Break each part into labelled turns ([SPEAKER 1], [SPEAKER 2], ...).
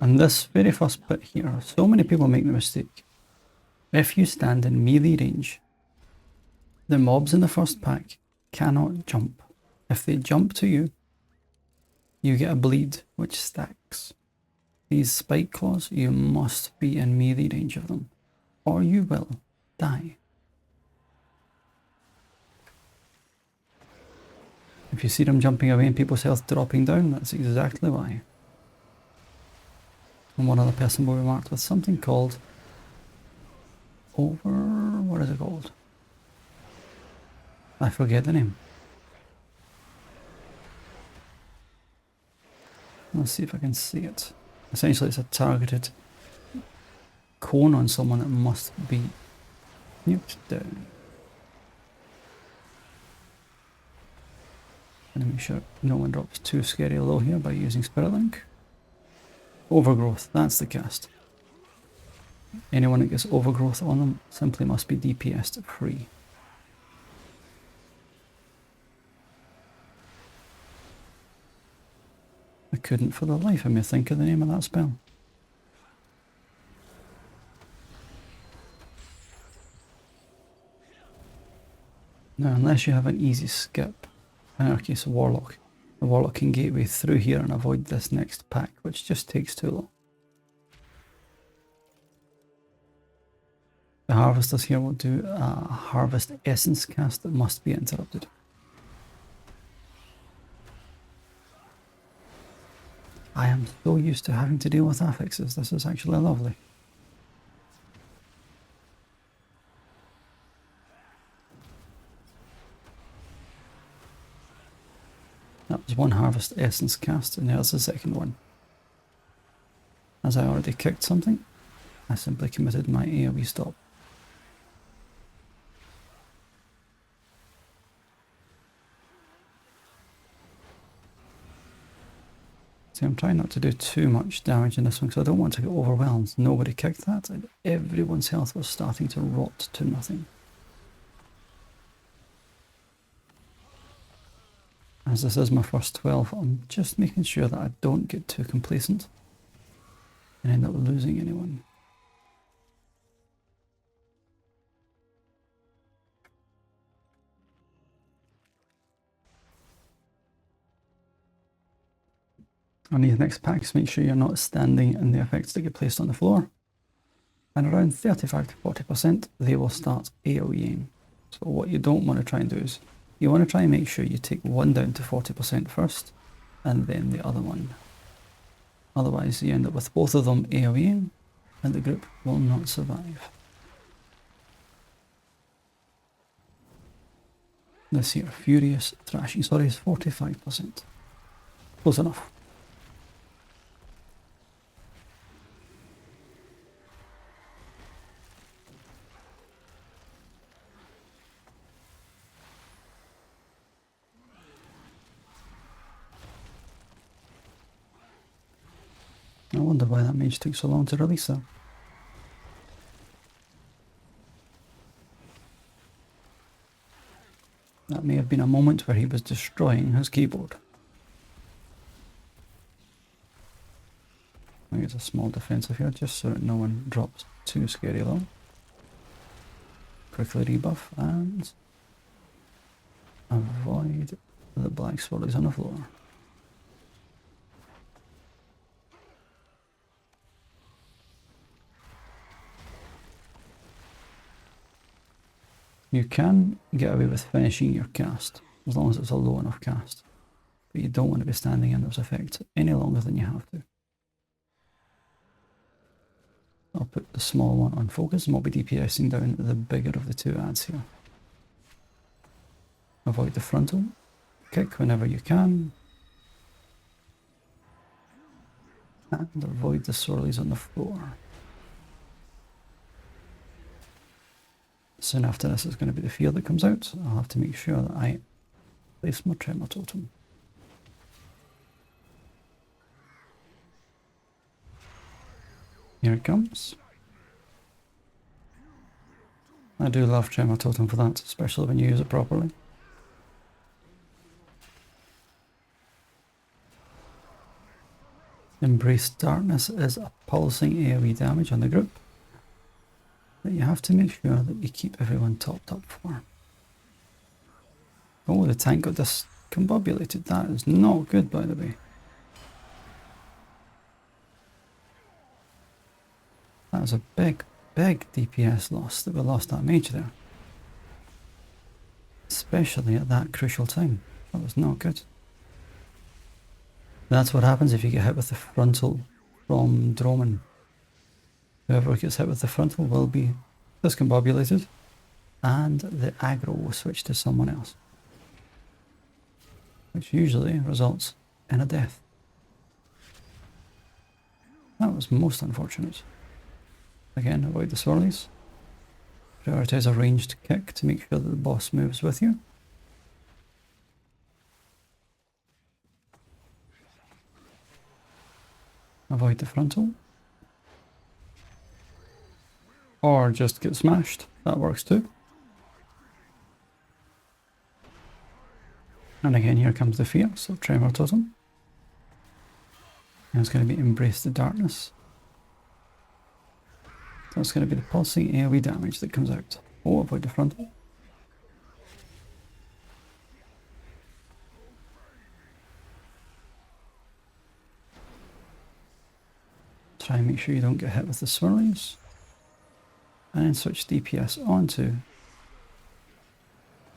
[SPEAKER 1] And this very first bit here, so many people make the mistake. If you stand in melee range, the mobs in the first pack cannot jump. If they jump to you, you get a bleed, which stacks. These spike claws, you must be in melee range of them, or you will die. If you see them jumping away and people's health dropping down, that's exactly why. And one other person will be marked with something called what is it called? I forget the name. Let's see if I can see it. Essentially it's a targeted cone on someone that must be nuked down. And make sure no one drops too scary low here by using Spirit Link. Overgrowth, that's the cast. Anyone that gets overgrowth on them simply must be DPS'd free. I couldn't for the life of me think of the name of that spell. Now, unless you have an easy skip, in our case a Warlock, the Warlock can gateway through here and avoid this next pack, which just takes too long. The Harvesters here will do a Harvest Essence cast that must be interrupted. I am so used to having to deal with affixes, this is actually lovely. That was one Harvest Essence cast, and there's the second one. As I already kicked something, I simply committed my AoE stop. See, I'm trying not to do too much damage in this one because I don't want to get overwhelmed. Nobody kicked that, and everyone's health was starting to rot to nothing. As this is my first 12, I'm just making sure that I don't get too complacent and end up losing anyone. On these next packs, make sure you're not standing in the effects that get placed on the floor. And around 35 to 40%, they will start AoEing. So what you don't want to try and do is, you want to try and make sure you take one down to 40% first, and then the other one. Otherwise you end up with both of them AoEing, and the group will not survive. This here, Furious Thrashing, sorry, is 45%. Close enough. I wonder why that mage took so long to release her. That may have been a moment where he was destroying his keyboard. I think it's a small defensive here, just so that no one drops too scary low. Quickly rebuff and avoid the black swirlies on the floor. You can get away with finishing your cast, as long as it's a low enough cast. But you don't want to be standing in those effects any longer than you have to. I'll put the small one on focus and we'll be DPSing down the bigger of the two adds here. Avoid the frontal. Kick whenever you can. And avoid the swirlies on the floor. Soon after this is going to be the fear that comes out. I'll have to make sure that I place my tremor totem. Here it comes. I do love tremor totem for that, especially when you use it properly. Embrace Darkness is a pulsing AoE damage on the group that you have to make sure that you keep everyone topped up for. Oh, the tank got discombobulated. That is not good, by the way. That was a big, big DPS loss that we lost that mage there. Especially at that crucial time. That was not good. That's what happens if you get hit with the frontal from Droman. Whoever gets hit with the frontal will be discombobulated, and the aggro will switch to someone else, which usually results in a death. That was most unfortunate. Again, avoid the swirlies. Prioritize a ranged kick to make sure that the boss moves with you. Avoid the frontal. Or just get smashed. That works too. And again, here comes the fear, so Tremor Totem. And it's going to be Embrace the Darkness. So it's going to be the pulsing AoE damage that comes out. Oh, avoid the frontal. Try and make sure you don't get hit with the swirlies. And then switch DPS onto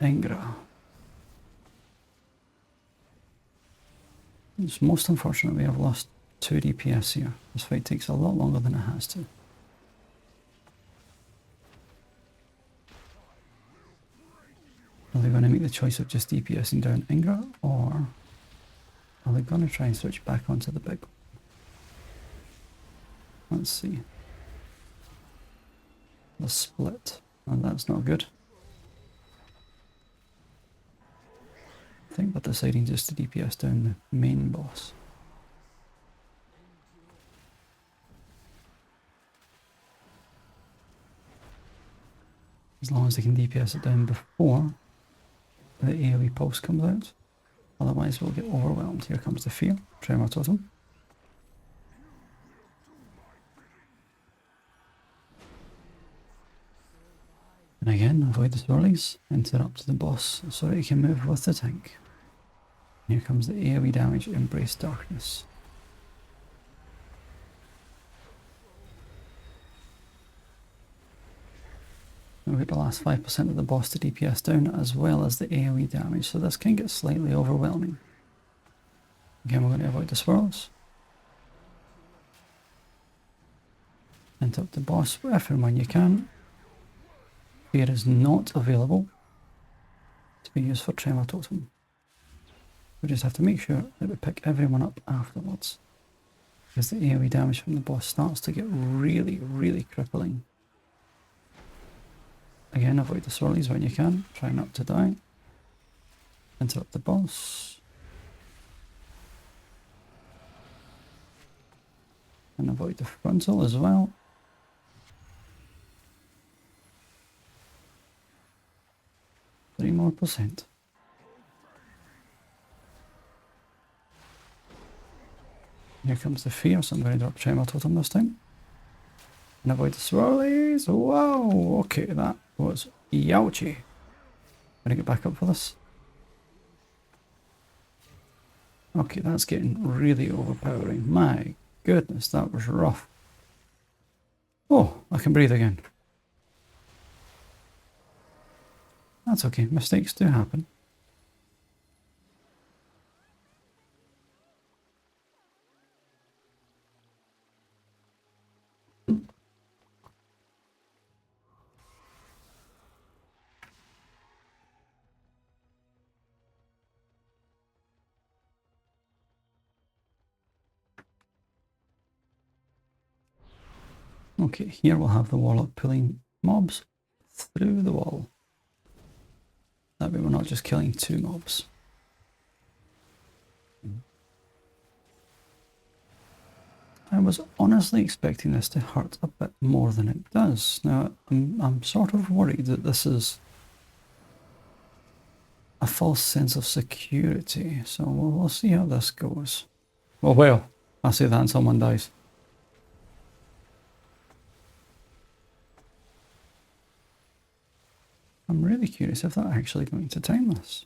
[SPEAKER 1] Ingra. It's most unfortunate we have lost 2 DPS here. This fight takes a lot longer than it has to. Are they going to make the choice of just DPSing down Ingra, or are they going to try and switch back onto the big one? Let's see. The split. And that's not good. I think they're deciding just to DPS down the main boss. As long as they can DPS it down before the AoE pulse comes out. Otherwise we'll get overwhelmed. Here comes the fear. Tremor Totem. And again, avoid the swirlies, interrupt the boss so that you can move with the tank. Here comes the AoE damage, Embrace Darkness. We'll get the last 5% of the boss to DPS down, as well as the AoE damage, so this can get slightly overwhelming. Again, we're going to avoid the swirls. Interrupt the boss if and when you can. Fear is not available to be used for Tremor Totem. We just have to make sure that we pick everyone up afterwards, because the AoE damage from the boss starts to get really, really crippling. Again, avoid the swirlies when you can, try not to die. Interrupt the boss. And avoid the frontal as well. More %. Here comes the fear, so I'm going to drop Tremor Totem this time. And avoid the swirlies. Whoa, okay, that was youchy. Going to get back up for this. Okay, that's getting really overpowering. My goodness, that was rough. Oh, I can breathe again. That's okay, mistakes do happen. Okay, here we'll have the warlock pulling mobs through the wall. That way we're not just killing 2 mobs. I was honestly expecting this to hurt a bit more than it does. Now, I'm sort of worried that this is a false sense of security, so we'll see how this goes. Well, I say that and someone dies. I'm really curious if they're actually going to time this.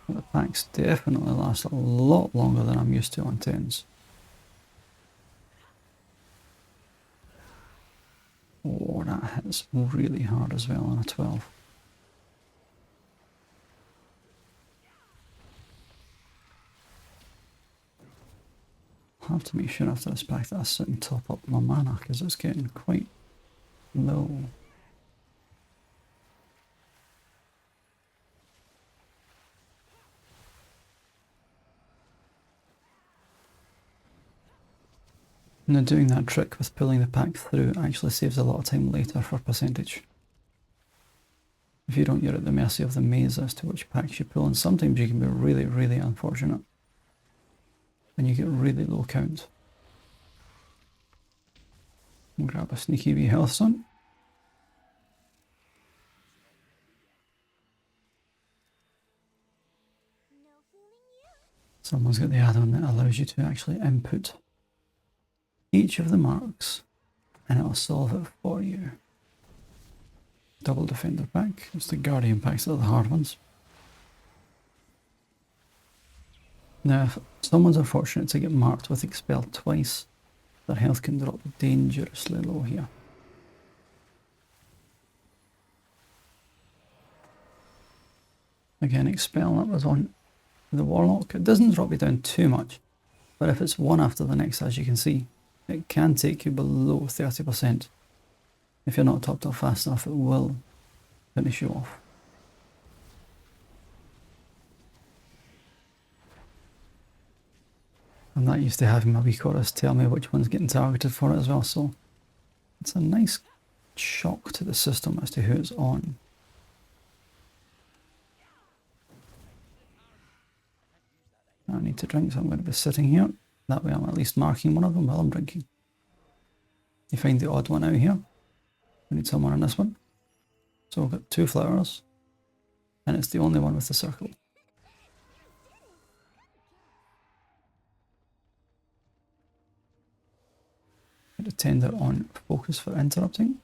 [SPEAKER 1] The packs definitely last a lot longer than I'm used to on 10s. Oh, that hits really hard as well on a 12. I'll have to make sure after this pack that I sit and top up my mana because it's getting quite low. Now doing that trick with pulling the pack through actually saves a lot of time later for percentage. If you don't, you're at the mercy of the maze as to which packs you pull, and sometimes you can be really, really unfortunate. And you get really low count. We'll grab a sneaky wee health sun. Someone's got the add-on that allows you to actually input each of the marks and it'll solve it for you. Double defender pack. It's the guardian packs that are the hard ones. Now if someone's unfortunate to get marked with expel twice, their health can drop dangerously low here. Again, expel, that was on the warlock. It doesn't drop you down too much, but if it's one after the next, as you can see, it can take you below 30%. If you're not topped up fast enough, it will finish you off. I'm not used to having my wee chorus tell me which one's getting targeted for it as well, so it's a nice shock to the system as to who it's on. I need to drink, so I'm going to be sitting here. That way I'm at least marking one of them while I'm drinking. You find the odd one out here. We need someone on this one. So we've got 2 flowers, and it's the only one with the circle. Get a tender on focus for interrupting.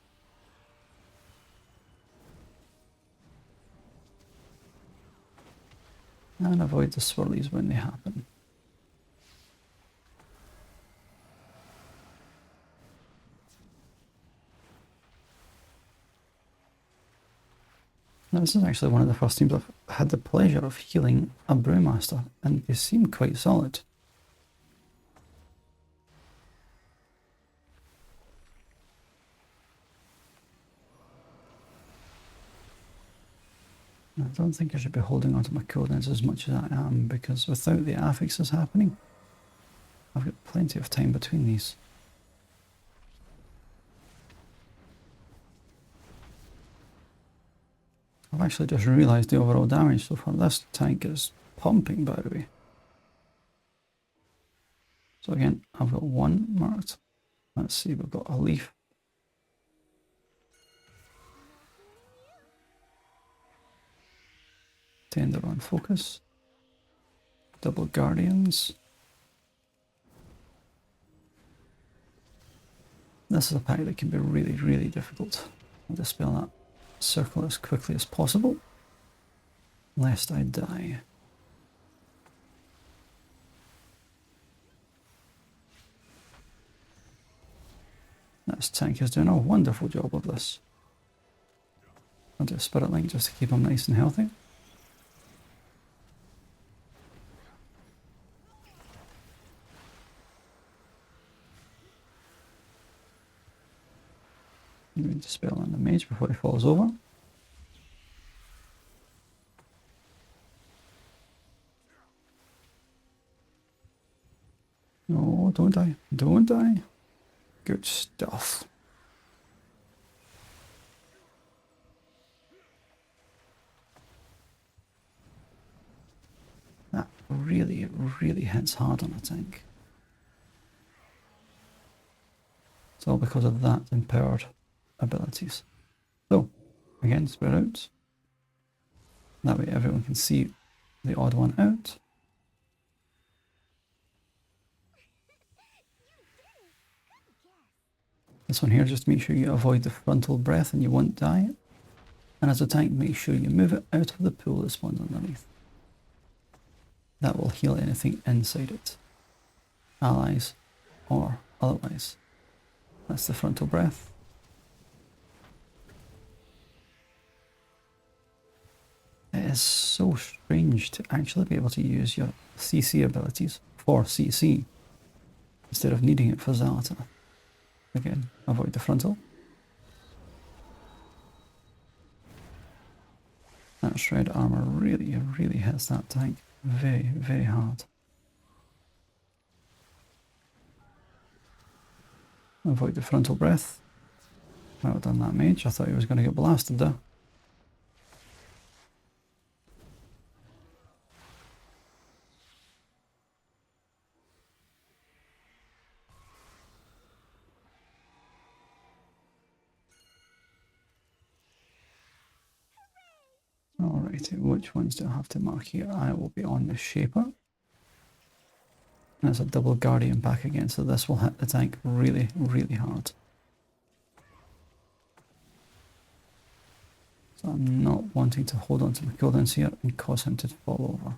[SPEAKER 1] And avoid the swirlies when they happen. Now, this is actually one of the first teams I've had the pleasure of healing a Brewmaster, and they seem quite solid. I don't think I should be holding onto my cooldowns as much as I am, because without the affixes happening, I've got plenty of time between these. I've actually just realised the overall damage so far. This tank is pumping, by the way. So again, I've got 1 marked. Let's see, we've got a leaf. Tender on focus. Double guardians. This is a pack that can be really, really difficult. I'll dispel that circle as quickly as possible, lest I die. This tank is doing a wonderful job of this. I'll do a spirit link just to keep him nice and healthy. I'm going to dispel on the mage before he falls over. No, don't die. Don't die. Good stuff. Ah, really, really hits hard on a tank. It's all because of that empowered abilities. So, again, spread out. That way everyone can see the odd one out. This one here, just make sure you avoid the frontal breath and you won't die. And as a tank, make sure you move it out of the pool that spawns underneath. That will heal anything inside it, allies or otherwise. That's the frontal breath. It is so strange to actually be able to use your CC abilities for CC instead of needing it for Zalata. Again, avoid the frontal. That shred armor really, really hits that tank very, very hard. Avoid the frontal breath. Well done, that mage. I thought he was going to get blasted there. Alrighty, which ones do I have to mark here? I will be on the Shaper. There's a double Guardian back again, so this will hit the tank really, really hard. So I'm not wanting to hold on to my cooldowns here and cause him to fall over.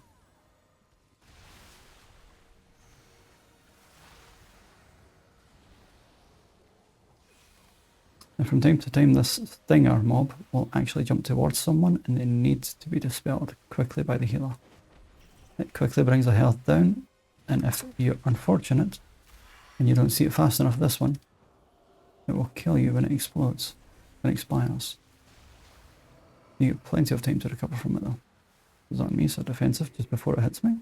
[SPEAKER 1] And from time to time this Stinger mob will actually jump towards someone and they need to be dispelled quickly by the healer. It quickly brings the health down, and if you're unfortunate and you don't see it fast enough, this one, it will kill you when it explodes, when it expires. You get plenty of time to recover from it though. It's on me, so defensive just before it hits me.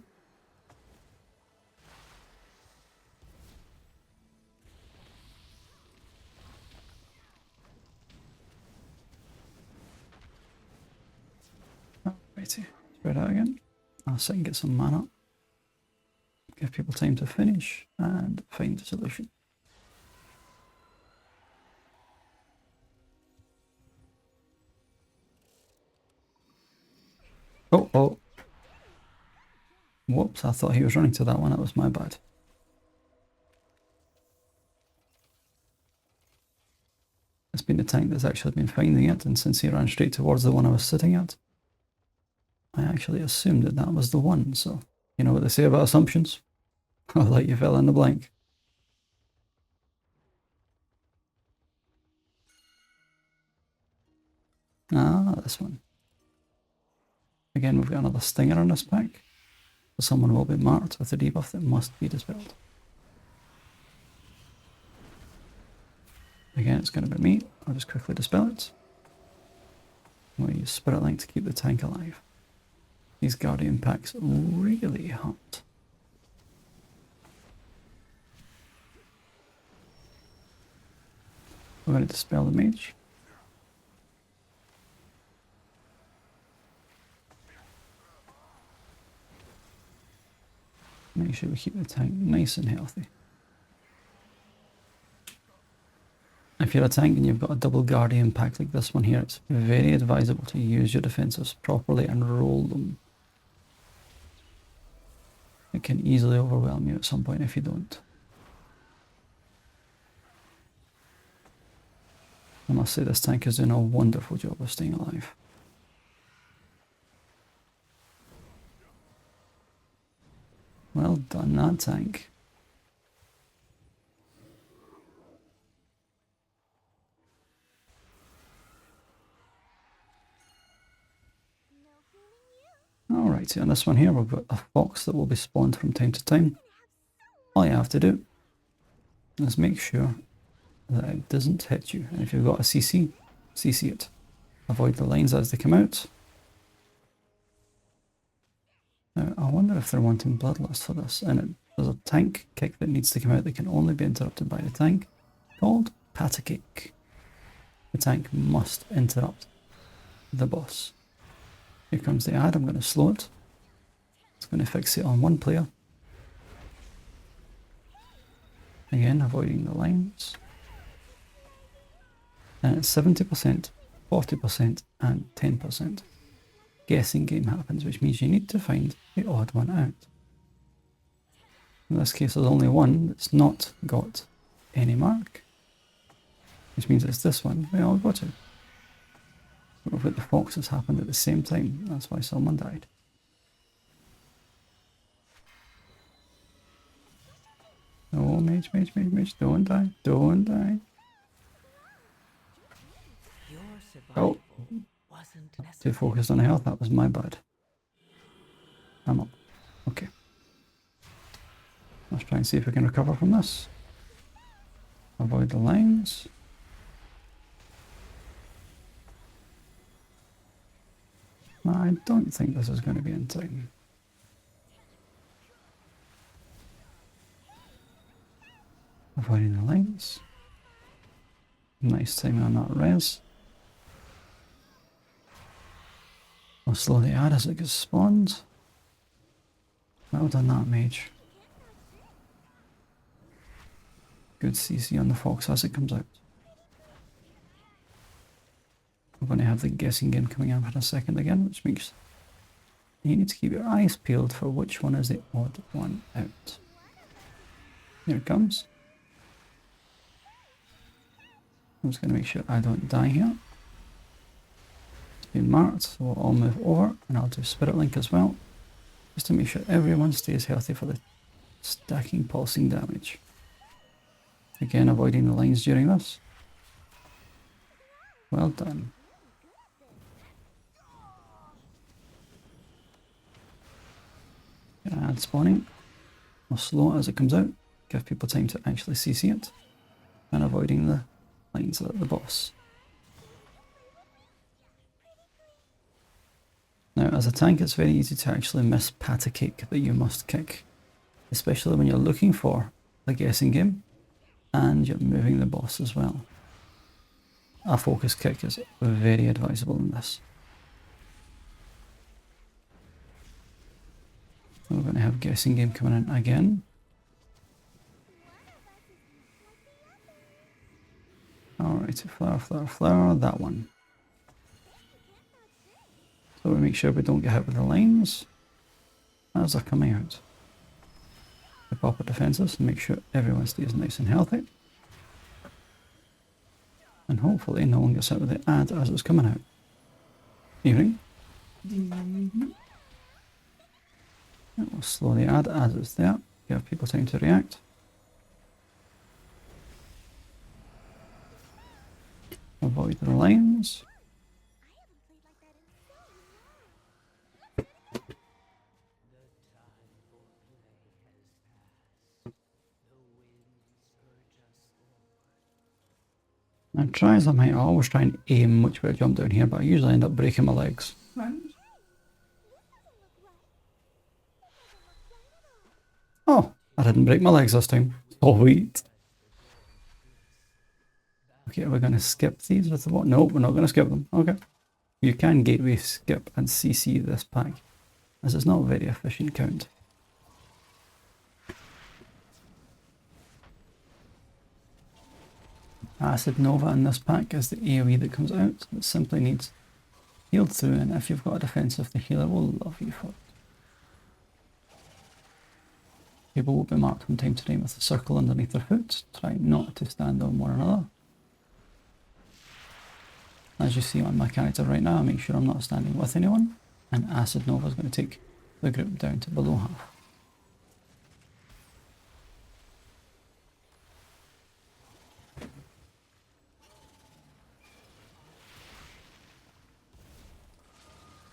[SPEAKER 1] Alrighty, spread out again. I'll sit and get some mana. Give people time to finish and find a solution. Oh, oh. Whoops, I thought he was running to that one. That was my bad. It's been the tank that's actually been finding it, and since he ran straight towards the one I was sitting at, I actually assumed that that was the one, so you know what they say about assumptions? I'll let you fill in the blank. Ah, this one. Again, we've got another Stinger in this pack, so someone will be marked with a debuff that must be dispelled. Again, it's going to be me. I'll just quickly dispel it. We'll use Spirit Link to keep the tank alive. These Guardian packs really hurt. We're going to dispel the mage. Make sure we keep the tank nice and healthy. If you're a tank and you've got a double Guardian pack like this one here, it's very advisable to use your defensives properly and roll them. It can easily overwhelm you at some point if you don't. I must say this tank is doing a wonderful job of staying alive. Well done, that tank. Alright, on this one here we've got a fox that will be spawned from time to time. All you have to do is make sure that it doesn't hit you, and if you've got a CC, CC it. Avoid the lines as they come out. Now, I wonder if they're wanting Bloodlust for this, and there's a tank kick that needs to come out that can only be interrupted by the tank, called Pata Kick. The tank must interrupt the boss. Here comes the ad, I'm going to slow it. It's going to fixate on one player. Again, avoiding the lines. And it's 70%, 40% and 10%. Guessing game happens, which means you need to find the odd one out. In this case, there's only one that's not got any mark, which means it's this one we all go to. But the foxes happened at the same time, that's why someone died. Oh, mage, don't die, don't die. Oh, too focused on health, that was my bad. I'm up. Okay. Let's try and see if we can recover from this. Avoid the lines. I don't think this is going to be in time. Avoiding the lines. Nice timing on that res. We'll slowly add as it gets spawned. Well done that mage. Good CC on the fox as it comes out. We're going to have the guessing game coming up in a second again, which means you need to keep your eyes peeled for which one is the odd one out. Here it comes. I'm just going to make sure I don't die here. It's been marked, so we'll all move over, and I'll do Spirit Link as well, just to make sure everyone stays healthy for the stacking pulsing damage. Again, avoiding the lines during this. Well done. Add spawning. We'll slow it as it comes out, give people time to actually CC it, and avoiding the lines at the boss. Now, as a tank, it's very easy to actually miss pat a kick that you must kick, especially when you're looking for the guessing game and you're moving the boss as well. A focus kick is very advisable in this. We're going to have guessing game coming in again. Alright, flower, that one. So we make sure we don't get hit with the lines as they're coming out. We pop our defences and make sure everyone stays nice and healthy. And hopefully no one gets hit with the ad as it's coming out. Evening. We'll slow the ad as it's there, give people time to react. Avoid the lines. Now try as I might, I always try and aim which way I jump down here, but I usually end up breaking my legs. Oh, I didn't break my legs this time. Sweet. Okay, are we going to skip these with the what? No, we're not going to skip them. Okay. You can gateway skip and CC this pack, as it's not a very efficient count. Acid Nova in this pack is the AoE that comes out. It simply needs healed through, and if you've got a defensive, the healer will love you for it. People will be marked from time to time with a circle underneath their foot. Try not to stand on one another. As you see on my character right now, I make sure I'm not standing with anyone, and Acid Nova is going to take the group down to below half.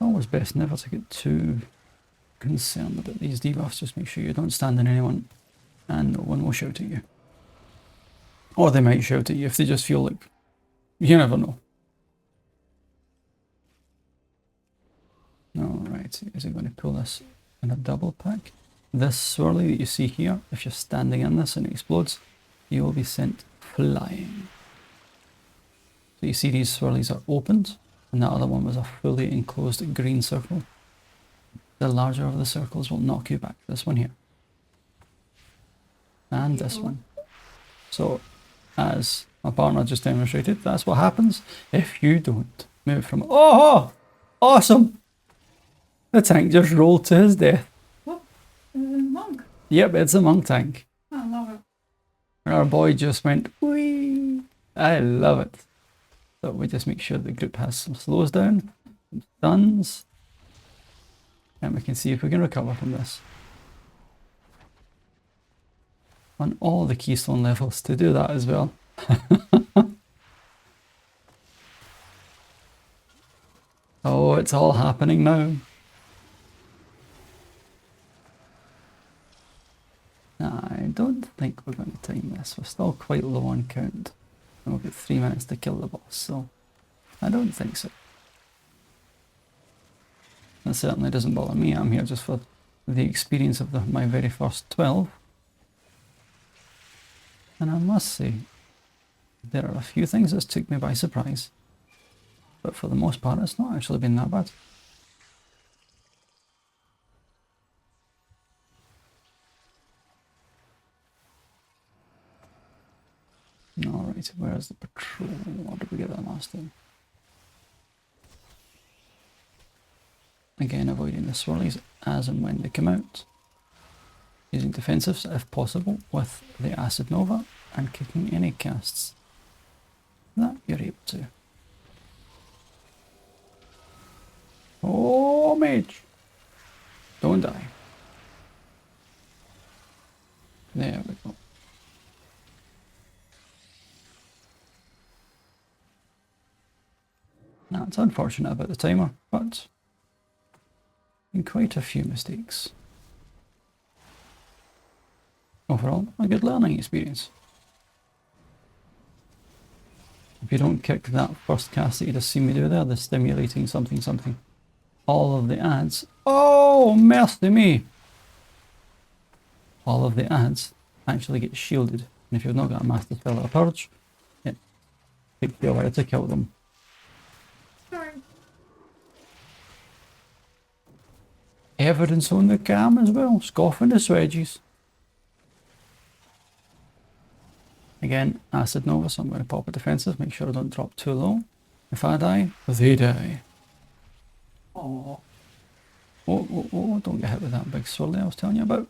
[SPEAKER 1] Always best never to get too concerned about these debuffs. Just make sure you don't stand on anyone and no one will shout at you. Or they might shout at you if they just feel like, you never know. Alright, is it going to pull this in a double pack? This swirly that you see here, if you're standing in this and it explodes, you will be sent flying. So you see these swirlies are opened, and that other one was a fully enclosed green circle. The larger of the circles will knock you back. This one here. And this one. So, as my partner just demonstrated, that's what happens if you don't move from... Oh! Awesome! The tank just rolled to his death.
[SPEAKER 2] What? Monk?
[SPEAKER 1] Yep, it's a monk tank.
[SPEAKER 2] I love it.
[SPEAKER 1] Our boy just went, whee! I love it. So we just make sure the group has some slows down, some stuns, and we can see if we can recover from this. On all the keystone levels to do that as well. Oh, it's all happening now. I don't think we're going to time this. We're still quite low on count. And we've got 3 minutes to kill the boss, so I don't think so. That certainly doesn't bother me. I'm here just for the experience of my very first 12. And I must say, there are a few things that took me by surprise. But for the most part, it's not actually been that bad. Alright, where's the patrol? Or did we get that last time? Again, avoiding the swirlies as and when they come out. Using defensives if possible with the Acid Nova and kicking any casts that you're able to. Oh, mage! Don't die. There we go. Now, it's unfortunate about the timer, but in quite a few mistakes. Overall, a good learning experience. If you don't kick that first cast that you just seen me do there, the stimulating something something, all of the ads, oh mercy me! All of the ads actually get shielded, and if you've not got a master spell or a purge, it takes you a while to kill them. Evidence on the cam as well, scoffing the swedges. Again, Acid Nova, so I'm going to pop a defensive, make sure I don't drop too low. If I die, they die. Oh, don't get hit with that big swirly I was telling you about.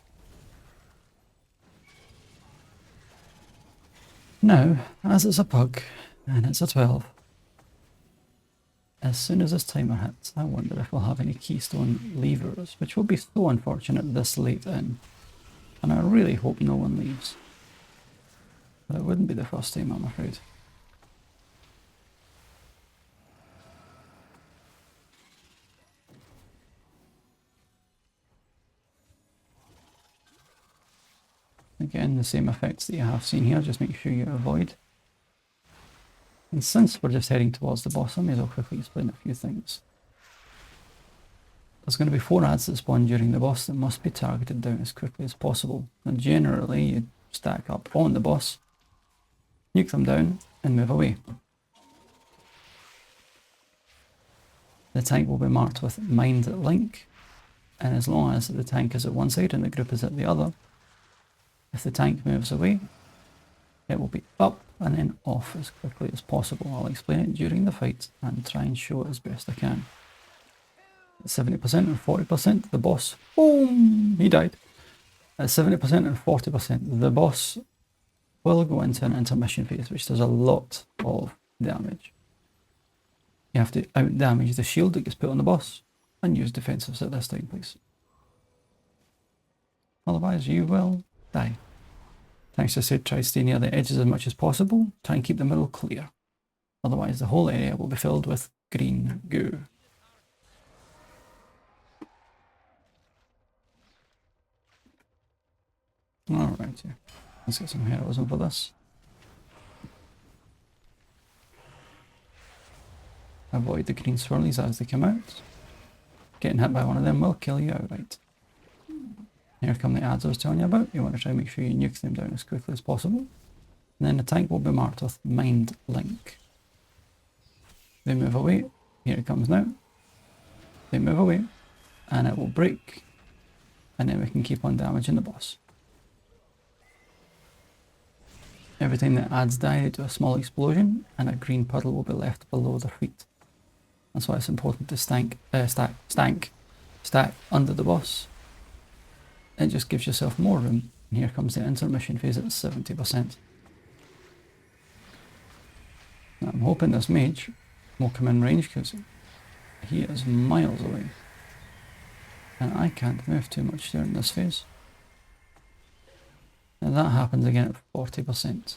[SPEAKER 1] Now, as it's a pug, and it's a 12, as soon as this timer hits, I wonder if we'll have any keystone leavers, which will be so unfortunate this late in. And I really hope no one leaves. But it wouldn't be the first time, I'm afraid. Again, the same effects that you have seen here, just make sure you avoid. And since we're just heading towards the boss, I may as well quickly explain a few things. There's going to be 4 ads that spawn during the boss that must be targeted down as quickly as possible. And generally, you stack up on the boss, nuke them down, and move away. The tank will be marked with Mind Link, and as long as the tank is at one side and the group is at the other, if the tank moves away, it will be up and then off as quickly as possible. I'll explain it during the fight and try and show it as best I can. At 70% and 40%, the boss, boom, he died. At 70% and 40%, the boss will go into an intermission phase, which does a lot of damage. You have to out damage the shield that gets put on the boss and use defensives at this time, please. Otherwise, you will die. Thanks, I said try to stay near the edges as much as possible. Try and keep the middle clear. Otherwise, the whole area will be filled with green goo. Alright, yeah. Let's get some heroism for this. Avoid the green swirlies as they come out. Getting hit by one of them will kill you outright. Here come the ads I was telling you about. You want to try and make sure you nuke them down as quickly as possible. And then the tank will be marked with Mind Link. They move away. Here it comes now. They move away. and it will break, and then we can keep on damaging the boss. Every time the adds die, they do a small explosion, and a green puddle will be left below their feet. That's why it's important to stack under the boss. It just gives yourself more room. And here comes the intermission phase at 70%. Now I'm hoping this mage will come in range because he is miles away. And I can't move too much during this phase. And that happens again at 40%.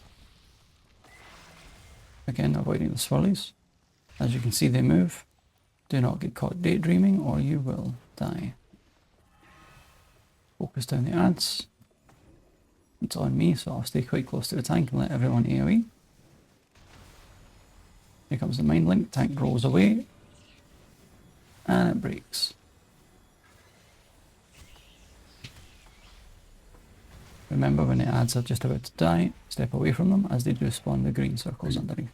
[SPEAKER 1] Again, avoiding the swirlies. As you can see, they move. Do not get caught daydreaming or you will die. Focus down the adds. It's on me, so I'll stay quite close to the tank and let everyone AoE. Here comes the mind link, tank rolls away. And it breaks. Remember, when the adds are just about to die, step away from them as they do spawn the green circles underneath.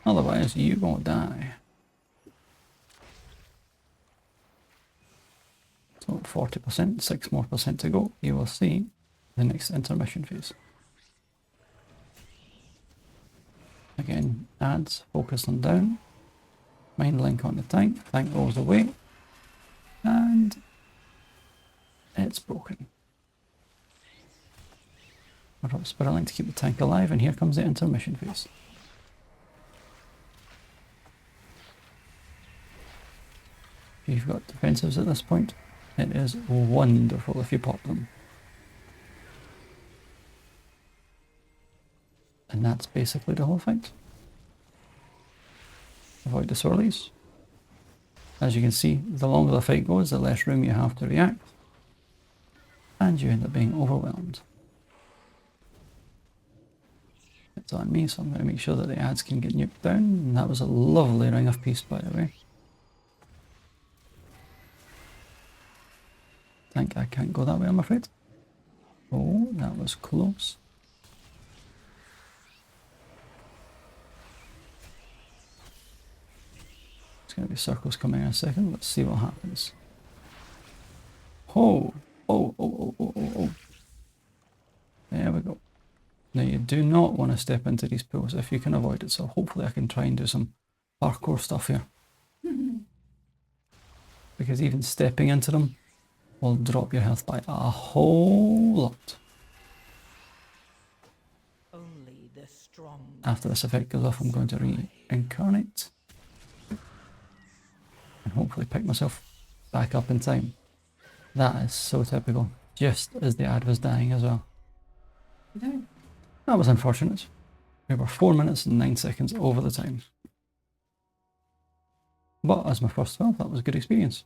[SPEAKER 1] Otherwise, you won't die. So 40%, 6 more percent to go. You will see the next intermission phase. Again, adds, focus on down. Mind link on the tank rolls away. And it's broken. I drop Spirit Link to keep the tank alive, and here comes the intermission phase. If you've got defensives at this point, it is wonderful if you pop them. And that's basically the whole fight. Avoid the swirlies. As you can see, the longer the fight goes, the less room you have to react. And you end up being overwhelmed. It's on me, so I'm going to make sure that the adds can get nuked down. And that was a lovely ring of peace, by the way. Tank, I can't go that way, I'm afraid. Oh, that was close. There's going to be circles coming in a second. Let's see what happens. Oh. There we go. Now you do not want to step into these pools if you can avoid it, so hopefully I can try and do some parkour stuff here. Because even stepping into them will drop your health by a whole lot.
[SPEAKER 3] Only the strong.
[SPEAKER 1] After this effect goes off, I'm going to reincarnate. And hopefully pick myself back up in time. That is so typical. Just as the ad was dying as well.
[SPEAKER 2] No.
[SPEAKER 1] That was unfortunate. We were 4 minutes and 9 seconds over the time. But as my first spell, that was a good experience.